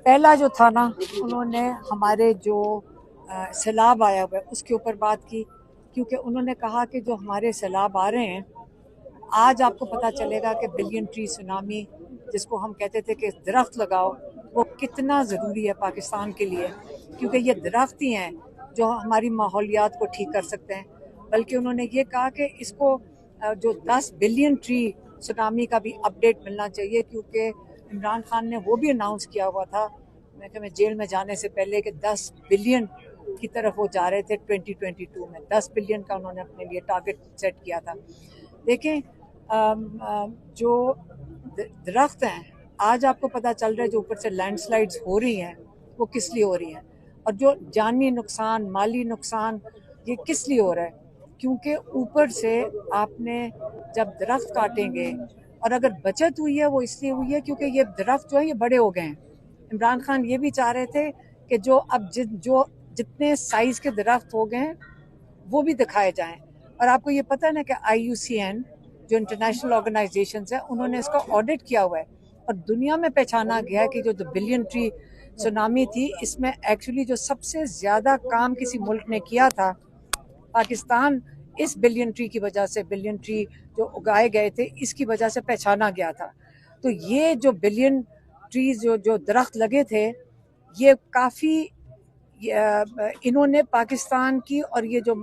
पहला जो था ना, उन्होंने हमारे जो सैलाब आया हुआ है उसके ऊपर बात की, क्योंकि उन्होंने कहा कि जो हमारे सैलाब आ रहे हैं, आज आपको पता चलेगा कि बिलियन ट्री सुनामी, जिसको हम कहते थे कि दरख्त लगाओ, वो कितना ज़रूरी है पाकिस्तान के लिए, क्योंकि ये दरख्त ही हैं जो हमारी माहौलियात को ठीक कर सकते हैं। बल्कि उन्होंने ये कहा कि इसको जो 10 बिलियन ट्री सुनामी का भी अपडेट मिलना चाहिए, क्योंकि इमरान खान ने वो भी अनाउंस किया हुआ था मैं जेल में जाने से पहले कि 10 बिलियन की तरफ वो जा रहे थे 2022 में। 10 बिलियन का उन्होंने अपने लिए टारगेट सेट किया था। देखें, जो दरख्त हैं, आज आपको पता चल रहा है जो ऊपर से लैंडस्लाइड्स हो रही हैं वो किस लिए हो रही हैं, और जो जानी नुकसान, माली नुकसान, ये किस लिए हो रहा है, क्योंकि ऊपर से आपने जब दरख्त काटेंगे, और अगर बचत हुई है वो इसलिए हुई है क्योंकि ये दरख्त जो है ये बड़े हो गए हैं। इमरान खान ये भी चाह रहे थे कि जो अब जो जितने साइज के दरख्त हो गए हैं वो भी दिखाए जाएं। और आपको ये पता है ना कि IUCN जो इंटरनेशनल ऑर्गेनाइजेशन है, उन्होंने इसका ऑडिट किया हुआ है, और दुनिया में पहचाना गया है कि जो बिलियन ट्री सुनामी थी, इसमें एक्चुअली जो सबसे ज़्यादा काम किसी मुल्क ने किया था, पाकिस्तान इस बिलियन ट्री की वजह से, बिलियन ट्री जो उगाए गए थे इसकी वजह से पहचाना गया था। तो ये जो बिलियन ट्रीज जो दरख्त लगे थे, ये काफ़ी इन्होंने पाकिस्तान की, और ये जो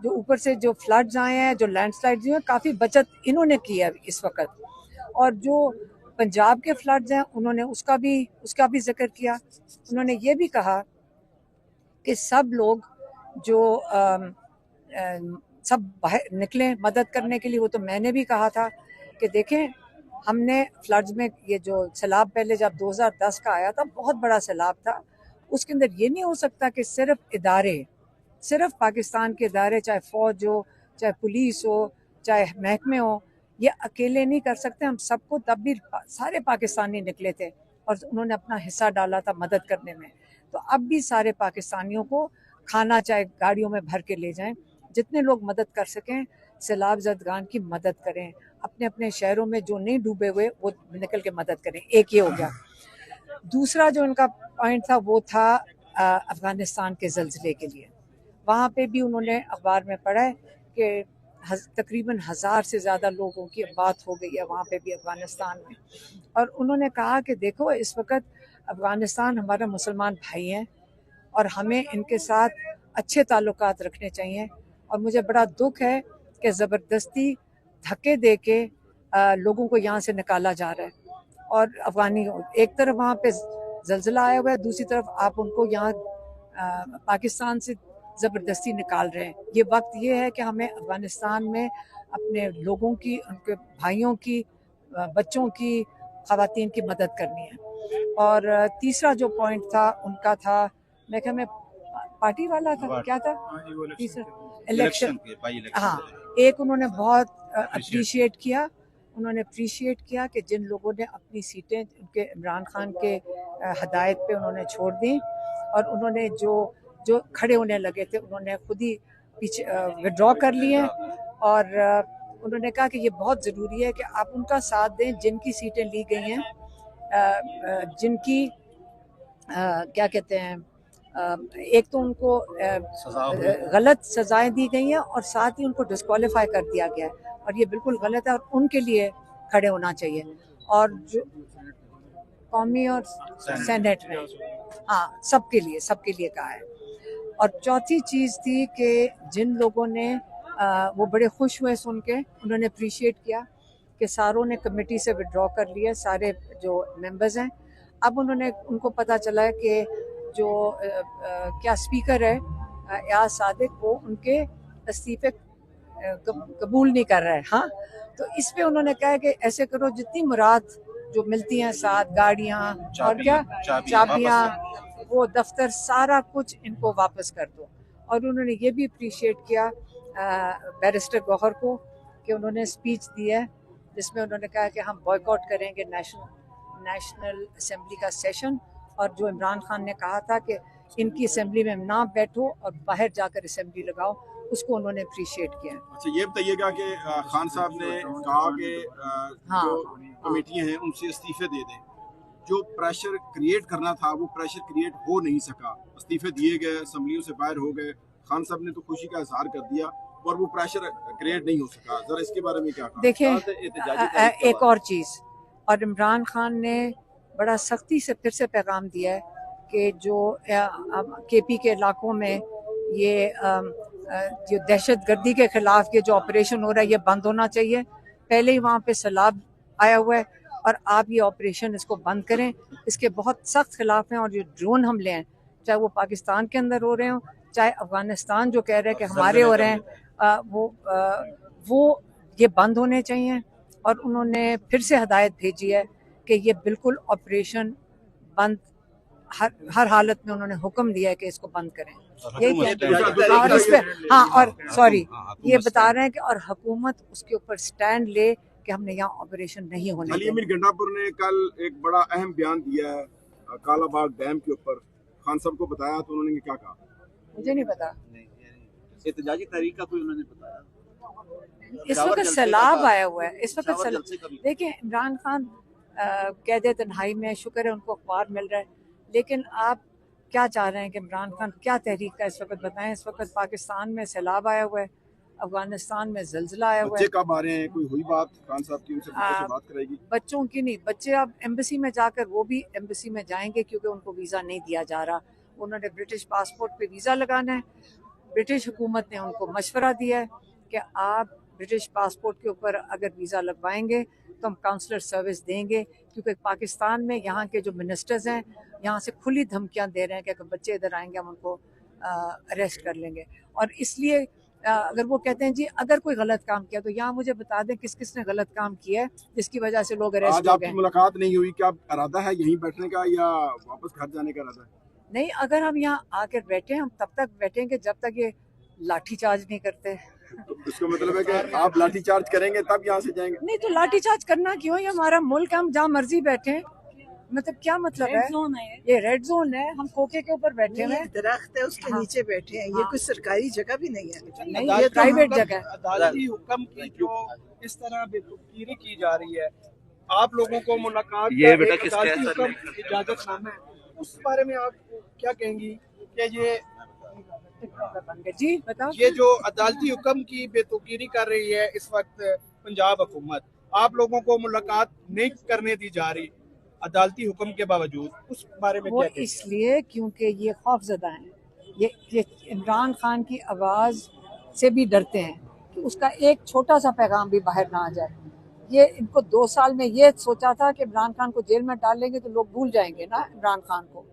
जो ऊपर से जो फ्लड्स आए हैं, जो लैंडस्लाइड्स हुए हैं, काफ़ी बचत इन्होंने की है इस वक्त। और जो पंजाब के फ्लड्स हैं, उन्होंने उसका भी जिक्र किया। उन्होंने ये भी कहा कि सब लोग जो सब बाहर निकलें मदद करने के लिए। वो तो मैंने भी कहा था कि देखें, हमने फ्लड्स में ये जो सैलाब पहले जब 2010 का आया था, बहुत बड़ा सैलाब था, उसके अंदर ये नहीं हो सकता कि सिर्फ पाकिस्तान के इदारे, चाहे फौज हो, चाहे पुलिस हो, चाहे महकमे हो, ये अकेले नहीं कर सकते। हम सबको, तब भी सारे पाकिस्तानी निकले थे और उन्होंने अपना हिस्सा डाला था मदद करने में। तो अब भी सारे पाकिस्तानियों को खाना चाहे गाड़ियों में भर के ले जाएं, जितने लोग मदद कर सकें सैलाब ज़दगान की मदद करें। अपने अपने शहरों में जो नहीं डूबे हुए वो निकल के मदद करें। एक ये हो गया। दूसरा जो उनका पॉइंट था वो था अफ़गानिस्तान के ज़लज़ले के लिए। वहाँ पे भी उन्होंने अखबार में पढ़ा है कि तकरीबन 1000 से ज़्यादा लोगों की बात हो गई है वहाँ पे भी, अफ़गानिस्तान में। और उन्होंने कहा कि देखो, इस वक्त अफ़गानिस्तान हमारा मुसलमान भाई हैं और हमें इनके साथ अच्छे ताल्लुकात रखने चाहिए। और मुझे बड़ा दुख है कि ज़बरदस्ती धक्के दे के लोगों को यहाँ से निकाला जा रहा है। और अफ़गानी, एक तरफ वहाँ पे ज़लज़ला आया हुआ है, दूसरी तरफ आप उनको यहाँ पाकिस्तान से ज़बरदस्ती निकाल रहे हैं। ये वक्त ये है कि हमें अफ़गानिस्तान में अपने लोगों की, उनके भाइयों की, बच्चों की, ख़वातीन की मदद करनी है। और तीसरा जो पॉइंट था उनका था, मैं क्या मैं पार्टी वाला था, क्या था तीसरा, इलेक्शन। हाँ, एक उन्होंने बहुत अप्रिशिएट किया। उन्होंने अप्रिशिएट किया कि जिन लोगों ने अपनी सीटें उनके इमरान खान के हदायत पे उन्होंने छोड़ दी, और उन्होंने जो खड़े होने लगे थे उन्होंने खुद ही पीछे विड्रॉ कर लिए। और उन्होंने कहा कि ये बहुत ज़रूरी है कि आप उनका साथ दें जिनकी सीटें ली गई हैं, जिनकी क्या कहते हैं, एक तो उनको गलत सजाएं दी गई हैं और साथ ही उनको डिस्क्वालीफाई कर दिया गया है, और ये बिल्कुल गलत है और उनके लिए खड़े होना चाहिए। और जो कौमी और सेनेट में, हाँ, सबके लिए कहा है। और चौथी चीज़ थी कि जिन लोगों ने वो बड़े खुश हुए सुन के, उन्होंने अप्रिशिएट किया कि सारों ने कमेटी से विड्रॉ कर लिया, सारे जो मेंबर्स हैं। अब उनको पता चला है कि जो क्या स्पीकर है याज सादिक, वो उनके इस्तीफे कबूल नहीं कर रहा है। हाँ, तो इस पे उन्होंने कहा है कि ऐसे करो, जितनी मुराद जो मिलती हैं, साथ गाड़ियाँ और क्या चाबियाँ, वो दफ्तर, सारा कुछ इनको वापस कर दो। और उन्होंने ये भी अप्रिशिएट किया बैरिस्टर गौहर को कि उन्होंने स्पीच दी है जिसमें उन्होंने कहा कि हम बॉयकॉट करेंगे नेशनल असेंबली का सेशन, और जो इमरान खान ने कहा था कि इनकी असेंबली में ना बैठो और बाहर जाकर असेंबली लगाओ, उसको उन्होंने अप्रिशिएट किया। अच्छा, ये बताइएगा कि खान साहब ने कहा कि जो कमेटियां हैं उनसे इस्तीफे दे दें, जो प्रेशर क्रिएट करना था वो प्रेशर क्रिएट हो नहीं सका, इस्तीफे दिए गए, असम्बलियों से बाहर हो गए, खान साहब ने तो खुशी का इजहार कर दिया और वो प्रेशर क्रिएट नहीं हो सका। जरा इसके बारे में क्या कहा? देखिए एक और चीज़, और इमरान खान ने बड़ा सख्ती से फिर से पैगाम दिया है कि जो केपी के इलाकों में ये जो दहशत गर्दी के खिलाफ ये जो ऑपरेशन हो रहा है ये बंद होना चाहिए। पहले ही वहाँ पे सैलाब आया हुआ है और आप ये ऑपरेशन इसको बंद करें, इसके बहुत सख्त खिलाफ हैं। और जो ड्रोन हमले हैं, चाहे वो पाकिस्तान के अंदर हो रहे हों, चाहे अफगानिस्तान जो कह रहे हैं कि हमारे हो रहे हैं, वो ये बंद होने चाहिए। और उन्होंने फिर से हदायत भेजी है कि ये बिल्कुल ऑपरेशन बंद, हर हालत में उन्होंने हुक्म दिया है कि इसको बंद करें। और इस पे और सॉरी ये बता रहे हैं कि और हुकूमत उसके ऊपर स्टैंड ले कि हमने यहाँ ऑपरेशन नहीं होने अली अमीर गंडापुर ने कल एक बड़ा अहम बयान दिया है कालाबाग डैम के ऊपर, खान साहब को बताया तो उन्होंने क्या कहा? मुझे नहीं पता। एहतजाजी तहरीक का कोई उन्होंने बताया? इस वक्त सैलाब आया हुआ है, इस वक्त देखिए इमरान खान कैद तन्हाई में, शुक्र है उनको अखबार मिल रहा है, लेकिन आप क्या चाह रहे हैं कि इमरान खान क्या तहरीक का इस वक्त बताएं? इस वक्त पाकिस्तान में सैलाब आया हुआ है, अफगानिस्तान में जल्जला आया हुआ है। बच्चे कब आ रहे हैं? कोई हुई बात खान साहब की, उनसे बात करेगी? बच्चों की नहीं, बच्चे अब एम्बेसी में जाकर वो भी एम्बेसी में जाएंगे क्योंकि उनको वीज़ा नहीं दिया जा रहा। उन्होंने ब्रिटिश पासपोर्ट पे वीज़ा लगाना है। ब्रिटिश हुकूमत ने उनको मशवरा दिया है कि आप ब्रिटिश पासपोर्ट के ऊपर अगर वीज़ा लगवाएंगे तो हम काउंसलर सर्विस देंगे, क्योंकि पाकिस्तान में यहाँ के जो मिनिस्टर्स हैं यहाँ से खुली धमकियाँ दे रहे हैं कि अगर बच्चे इधर आएंगे हम उनको अरेस्ट कर लेंगे। और इसलिए अगर वो कहते हैं जी अगर कोई गलत काम किया तो यहाँ मुझे बता दें किस किस ने गलत काम किया है जिसकी वजह से लोग अरेस्ट हो गए। आज आपकी मुलाकात नहीं हुई, क्या इरादा है यहीं बैठने का या वापस घर जाने का इरादा है? नहीं, अगर हम यहाँ आकर बैठे हम तब तक बैठेंगे जब तक ये लाठी चार्ज नहीं करते। तो इसका मतलब है कि आप लाठी चार्ज करेंगे तब यहाँ से जाएंगे? नहीं तो लाठी चार्ज करना क्यों? ये हमारा मुल्क, हम जहाँ मर्जी बैठे, मतलब क्या मतलब है? ये रेड जोन है, हम खोखे के ऊपर बैठे हुए हैं, दरख्त है उसके नीचे बैठे हैं। ये कोई सरकारी जगह भी नहीं है, नहीं ये प्राइवेट जगह है। अदालती हुक्म की जो इस तरह बेतुकीरी की जा रही है, आप लोगों को मुलाकात ये बेटा किस अदालती हुक्म इजाजतनामा है, उस बारे में आप क्या कहेंगी? क्या ये जी बताओ। ये जो अदालती हुक्म की बेतुकीरी कर रही है इस वक्त पंजाब हुकूमत, आप लोगों को मुलाकात नहीं करने दी जा रही अदालती हुक्म के बावजूद, उस बारे में वो क्या? इसलिए क्योंकि ये खौफजदा हैं, ये इमरान खान की आवाज़ से भी डरते हैं कि उसका एक छोटा सा पैगाम भी बाहर ना आ जाए। ये इनको 2 साल में ये सोचा था कि इमरान खान को जेल में डालेंगे तो लोग भूल जाएंगे ना इमरान खान को।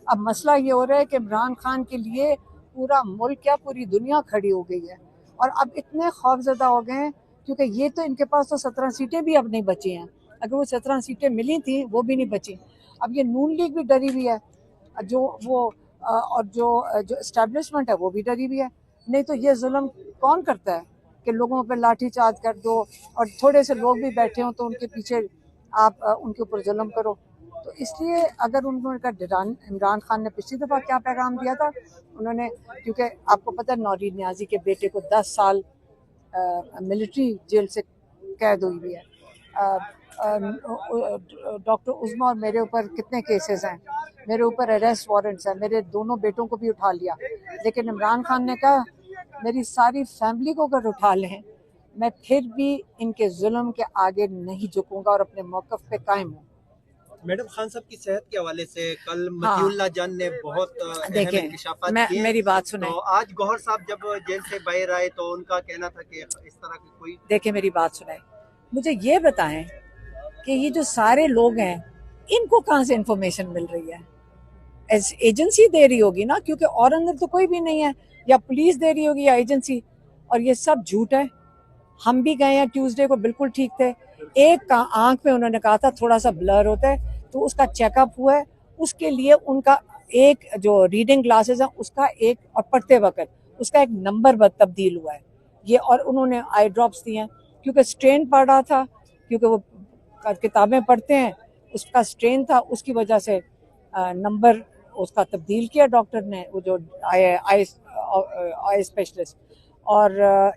अब मसला ये हो रहा है कि इमरान खान के लिए पूरा मुल्क, क्या पूरी दुनिया खड़ी हो गई है। और अब इतने खौफजदा हो गए हैं क्योंकि ये तो इनके पास तो 17 सीटें भी अब नहीं बची हैं। अगर वो 17 सीटें मिली थी वो भी नहीं बची। अब ये नून लीग भी डरी हुई है, जो वो और जो एस्टेब्लिशमेंट है वो भी डरी हुई है। नहीं तो ये जुल्म कौन करता है कि लोगों पर लाठी चार्ज कर दो और थोड़े से लोग भी बैठे हों तो उनके पीछे आप उनके ऊपर जुल्म करो। तो इसलिए अगर उन्होंने इमरान खान ने पिछली दफ़ा क्या पैगाम दिया था, उन्होंने, क्योंकि आपको पता है नौरीन न्याजी के बेटे को 10 साल मिलिट्री जेल से कैद हुई है। डॉक्टर उज़्मा और मेरे ऊपर कितने केसेस हैं, मेरे ऊपर अरेस्ट वारंट्स हैं, मेरे दोनों बेटों को भी उठा लिया। लेकिन इमरान खान ने कहा मेरी सारी फैमिली को अगर उठा लें मैं फिर भी इनके जुल्म के आगे नहीं झुकूंगा और अपने मौक़िफ़ पे कायम हूँ। मैडम, खान साहब की सेहत के हवाले से कल मतीउल्लाह जान ने बहुत देखिए मेरी बात सुने। तो आज गौहर साहब जब जेल से बाहर आए तो उनका कहना था कि इस तरह की कोई, देखिए मेरी बात सुने, मुझे ये बताएं कि ये जो सारे लोग हैं इनको कहाँ से इंफॉर्मेशन मिल रही है? एजेंसी दे रही होगी ना, क्योंकि और अंदर तो कोई भी नहीं है, या पुलिस दे रही होगी या एजेंसी, और ये सब झूठ है। हम भी गए हैं ट्यूसडे को, बिल्कुल ठीक थे। एक का आंख में उन्होंने कहा था थोड़ा सा ब्लर होता है, तो उसका चेकअप हुआ है, उसके लिए उनका एक जो रीडिंग ग्लासेस है उसका एक, और पढ़ते वक्त उसका एक नंबर तब्दील हुआ है ये, और उन्होंने आई ड्रॉप्स दिए हैं क्योंकि स्ट्रेन पड़ रहा था, क्योंकि वो किताबें पढ़ते हैं, उसका स्ट्रेन था, उसकी वजह से नंबर उसका तब्दील किया डॉक्टर ने, वो जो आई स्पेशलिस्ट, और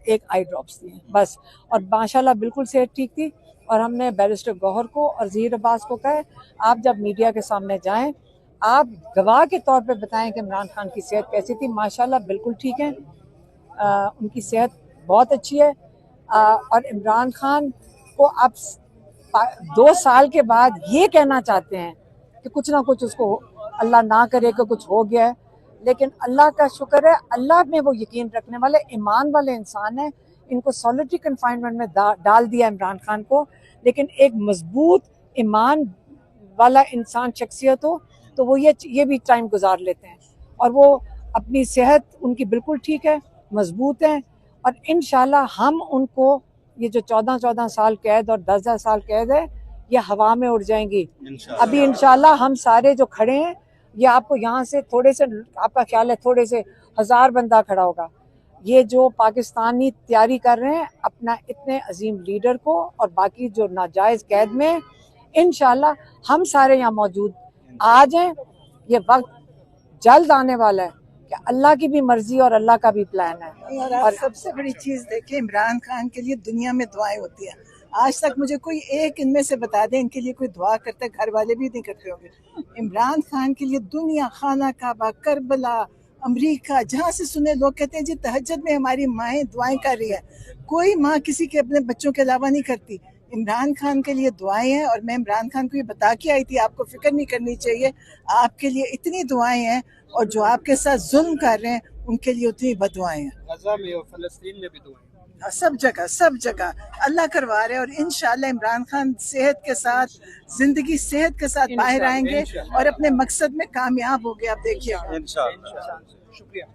एक आई ड्रॉप्स दिए बस। और माशाल्लाह बिल्कुल सेहत ठीक थी। और हमने बैरिस्टर गौहर को और ज़हीर अब्बास को कहा, आप जब मीडिया के सामने जाएं, आप गवाह के तौर पे बताएं कि इमरान खान की सेहत कैसी थी। माशाल्लाह बिल्कुल ठीक है, उनकी सेहत बहुत अच्छी है। और इमरान खान को आप 2 साल के बाद ये कहना चाहते हैं कि कुछ ना कुछ उसको अल्लाह ना करे कि कुछ हो गया है, लेकिन अल्लाह का शुक्र है, अल्लाह में वो यकीन रखने वाले ईमान वाले इंसान हैं। इनको सॉलिटरी कन्फाइनमेंट में डाल दिया इमरान खान को, लेकिन एक मजबूत ईमान वाला इंसान शख्सियत हो तो वो ये भी टाइम गुजार लेते हैं। और वो अपनी सेहत उनकी बिल्कुल ठीक है, मजबूत है। और इंशाल्लाह हम उनको ये जो 14 साल कैद और 10 साल कैद है, ये हवा में उड़ जाएंगी। अभी इंशाल्लाह हम सारे जो खड़े हैं, ये आपको यहाँ से थोड़े से, आपका ख्याल है थोड़े से 1000 बंदा खड़ा होगा। ये जो पाकिस्तानी तैयारी कर रहे हैं अपना इतने अजीम लीडर को और बाकी जो नाजायज कैद में, इंशाल्लाह हम सारे यहाँ मौजूद आ जाएं। ये वक्त जल्द आने वाला है कि अल्लाह की भी मर्जी और अल्लाह का भी प्लान है। और सबसे बड़ी चीज देखिए, इमरान खान के लिए दुनिया में दुआएं होती हैं। आज तक मुझे कोई एक इनमें से बता दें इनके लिए कोई दुआ करता है, घर वाले भी नहीं करते होंगे। इमरान खान के लिए दुनिया, खाना काबा, करबला, अमेरिका, जहाँ से सुने लोग कहते हैं जी तहज्जुद में हमारी माएँ दुआएं कर रही है। कोई माँ किसी के अपने बच्चों के अलावा नहीं करती। इमरान खान के लिए दुआएं हैं और मैं इमरान खान को ये बता के आई थी, आपको फिक्र नहीं करनी चाहिए, आपके लिए इतनी दुआएं हैं और जो आपके साथ जुल्म कर रहे हैं उनके लिए उतनी बदुआएं हैं। गजा में और फलस्तीन में भी दुआएं, सब जगह अल्लाह करवा रहे हैं। और इंशाल्लाह इमरान खान सेहत के साथ, जिंदगी सेहत के साथ बाहर आएंगे और अपने मकसद में कामयाब हो गए। आप देखिए। इंशाल्लाह। शुक्रिया।